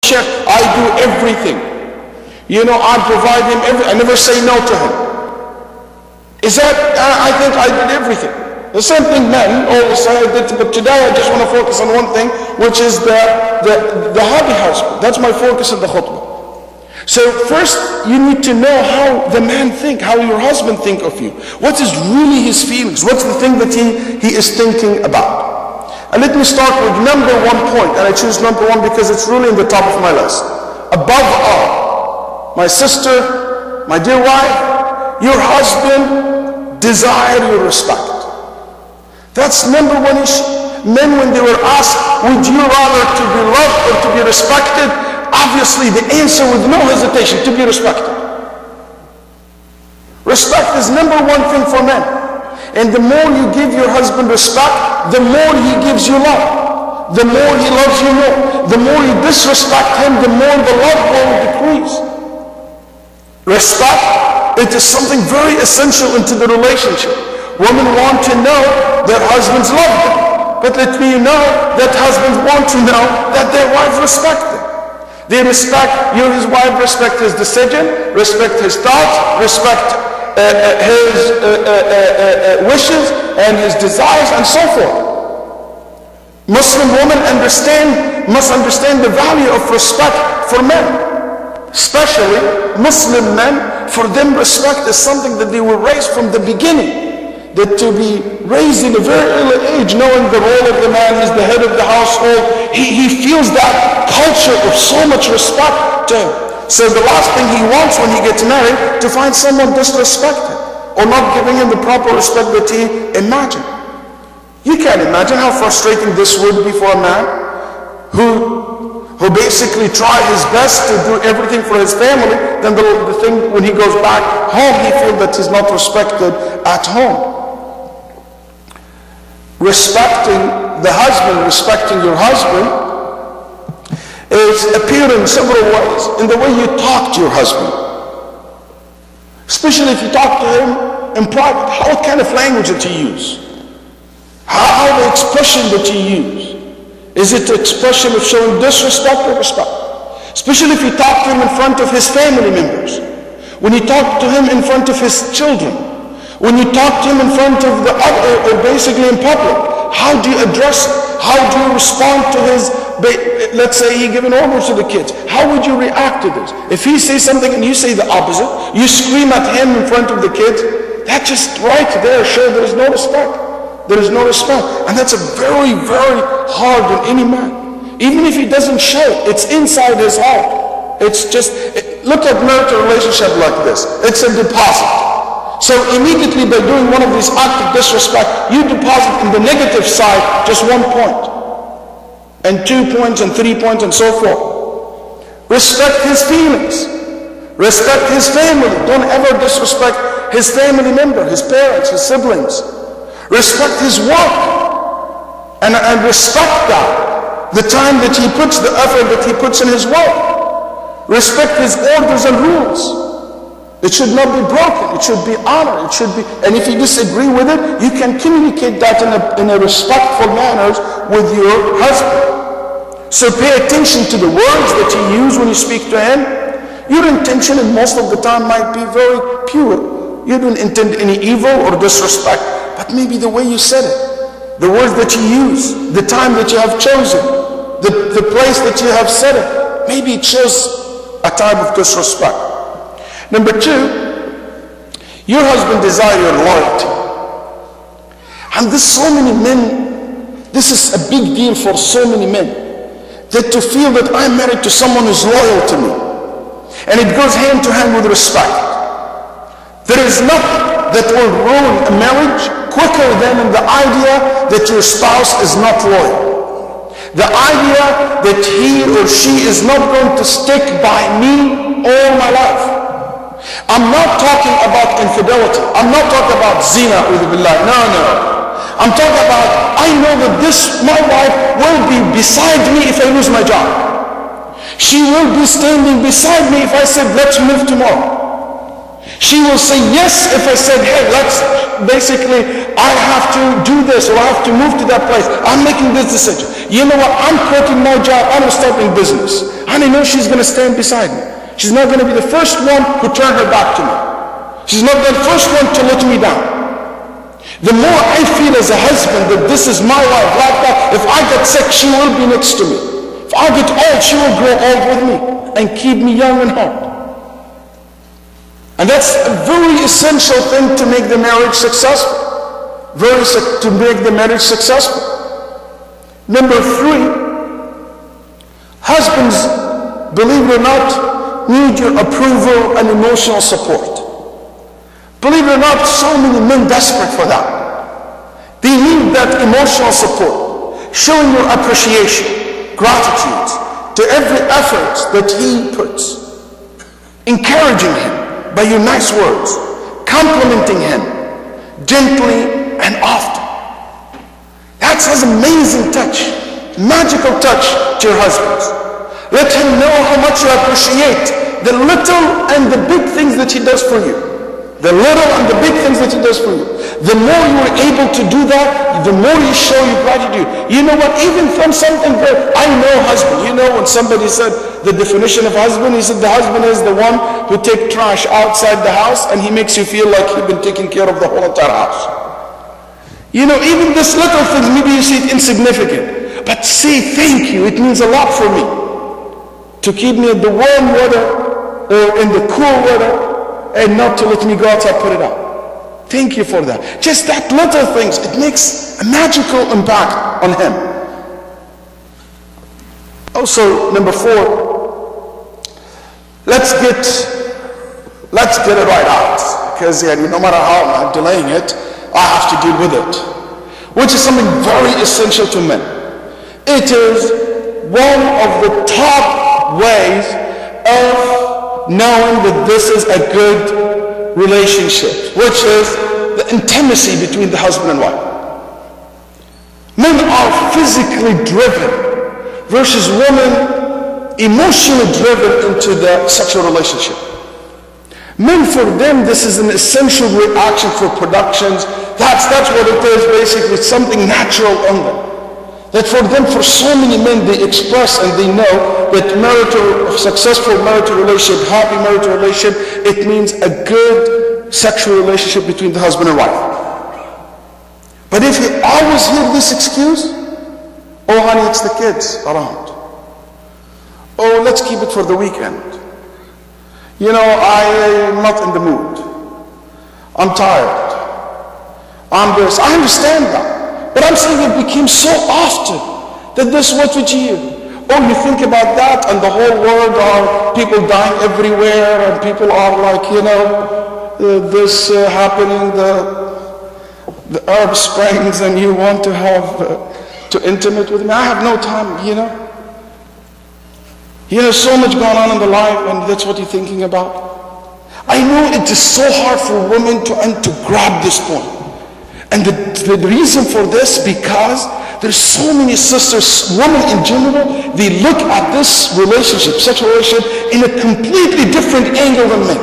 share. I do everything. You know, I provide him everything. I never say no to him. Is that, I think I did everything. The same thing men always say I did, but today I just want to focus on one thing, which is the happy husband. That's my focus in the khutbah. So first, you need to know how the man think, how your husband think of you. What is really his feelings? What's the thing that he is thinking about? And let me start with number 1 point, and I choose number 1 because it's really in the top of my list. Above all, my sister, my dear wife, your husband desire your respect. That's number 1 issue. Men, when they were asked, would you rather to be loved or to be respected? Obviously, the answer with no hesitation, to be respected. Respect is number 1 thing for men. And the more you give your husband respect, the more he gives you love. The more he loves you more. The more you disrespect him, the more the love will decrease. Respect, it is something very essential into the relationship. Women want to know that husbands love them. But let me know that husbands want to know that their wives respect them. They respect you, his wife, respect his decision, respect his thoughts, respect his wishes and his desires, and so forth. Muslim women must understand the value of respect for men. Especially Muslim men, for them respect is something that they were raised from the beginning. That to be raised in a very early age, knowing the role of the man, he's the head of the household, he feels that culture of so much respect to him. So the last thing he wants when he gets married, to find someone disrespected or not giving him the proper respect that he imagined. You can't imagine how frustrating this would be for a man who basically tried his best to do everything for his family, then the thing when he goes back home, he feels that he's not respected at home. Respecting the husband, respecting your husband, is appear in several ways. In the way you talk to your husband. Especially if you talk to him in private, what kind of language that you use? How the expression that you use? Is it the expression of showing disrespect or respect? Especially if you talk to him in front of his family members. When you talk to him in front of his children. When you talk to him in front of the other, or basically in public, how do you address it? How do you respond to his, let's say he giving orders to the kids. How would you react to this? If he says something and you say the opposite, you scream at him in front of the kids, that just right there shows there is no respect. There is no respect. And that's a very, very hard on any man. Even if he doesn't show it, it's inside his heart. It's just, look at marital relationship like this. It's a deposit. So immediately by doing one of these acts of disrespect, you deposit in the negative side just 1 point, and 2 points, and 3 points, and so forth. Respect his feelings. Respect his family. Don't ever disrespect his family member, his parents, his siblings. Respect his work. And respect that. The time that he puts, the effort that he puts in his work. Respect his orders and rules. It should not be broken. It should be honored. It should be, and if you disagree with it, you can communicate that in a respectful manner with your husband. So pay attention to the words that you use when you speak to him. Your intention, and most of the time, might be very pure. You don't intend any evil or disrespect, but maybe the way you said it, the words that you use, the time that you have chosen, the place that you have said it, maybe it shows a type of disrespect. Number 2, your husband desires your loyalty. And there's so many men, this is a big deal for so many men, that to feel that I'm married to someone who's loyal to me. And it goes hand to hand with respect. There is nothing that will ruin a marriage quicker than the idea that your spouse is not loyal. The idea that he or she is not going to stick by me all my life. I'm not talking about infidelity. I'm not talking about zina, no. I'm talking about, I know that my wife will be beside me if I lose my job. She will be standing beside me if I said, let's move tomorrow. She will say yes if I said, hey, I have to do this, or I have to move to that place. I'm making this decision. You know what? I'm quitting my job. I'm starting business. and I know she's going to stand beside me. She's not going to be the first one who turn her back to me. She's not the first one to let me down. The more I feel as a husband that this is my wife, like that, if I get sick, she will be next to me. If I get old, she will grow old with me and keep me young and hot. And that's a very essential thing to make the marriage successful. To make the marriage successful. Number 3, husbands, believe it or not, need your approval and emotional support. Believe it or not, so many men desperate for that. They need that emotional support, showing your appreciation, gratitude to every effort that he puts, encouraging him by your nice words, complimenting him gently and often. That's an amazing touch, magical touch to your husbands. Let him know how much you appreciate the little and the big things that he does for you. The little and the big things that he does for you. The more you are able to do that, the more you show your gratitude. You know what? Even from something good, I know husband. You know when somebody said the definition of husband, he said the husband is the one who takes trash outside the house and he makes you feel like you've been taking care of the whole entire house. You know, even this little things, maybe you see it insignificant, but say thank you. It means a lot for me to keep me in the warm weather or in the cool weather, and not to let me go outside, put it out. Thank you for that. Just that little things, it makes a magical impact on him. Also, number 4, let's get it right out. Because no matter how I'm delaying it, I have to deal with it. Which is something very essential to men. It is one of the top ways of knowing that this is a good relationship, which is the intimacy between the husband and wife. Men are physically driven versus women emotionally driven into the sexual relationship. Men, for them, this is an essential reaction for productions. That's what it is, basically. It's something natural in them. That for them, for so many men, they express and they know that successful marital relationship, happy marital relationship, it means a good sexual relationship between the husband and wife. But if you always hear this excuse, oh honey, it's the kids around. Oh, let's keep it for the weekend. I'm not in the mood. I'm tired. I'm this. I understand that. But I'm saying it became so often that this is what you hear. Oh, you think about that and the whole world are people dying everywhere and people are like, this happening, the Arab Springs, and you want to have to intimate with me. I have no time, so much going on in the life and that's what you're thinking about. I know it is so hard for women to grab this point. And the reason for this, because there's so many sisters, women in general, they look at this relationship, sexual relationship, in a completely different angle than men.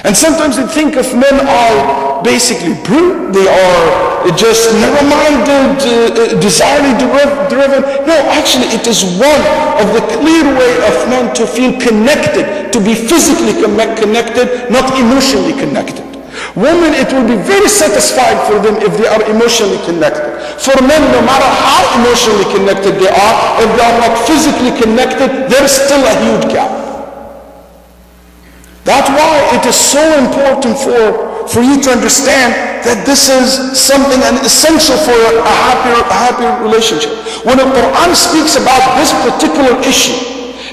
And sometimes they think of men are basically brute, they are just narrow-minded, desirely driven. No, actually it is one of the clear way of men to feel connected, to be physically connected, not emotionally connected. Women, it will be very satisfying for them if they are emotionally connected. For men, no matter how emotionally connected they are, if they are not physically connected, there is still a huge gap. That's why it is so important for you to understand that this is something essential for a happy relationship. When the Quran speaks about this particular issue,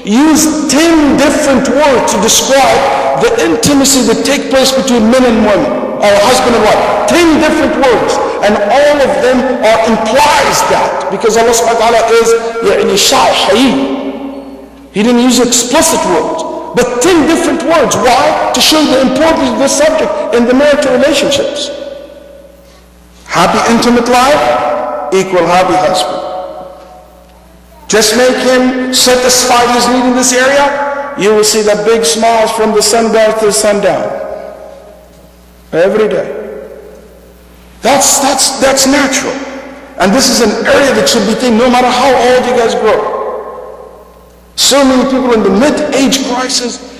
use 10 different words to describe the intimacy that takes place between men and women, or husband and wife. 10 different words, and all of them implies that, because Allah subhanahu wa ta'ala is He didn't use explicit words, but 10 different words. Why? To show the importance of this subject in the marital relationships. Happy intimate life equal happy husband. Just make him satisfy his need in this area, you will see the big smiles from the sunrise to the sundown. Every day. That's natural. And this is an area that should be taken no matter how old you guys grow. So many people in the mid-age crisis,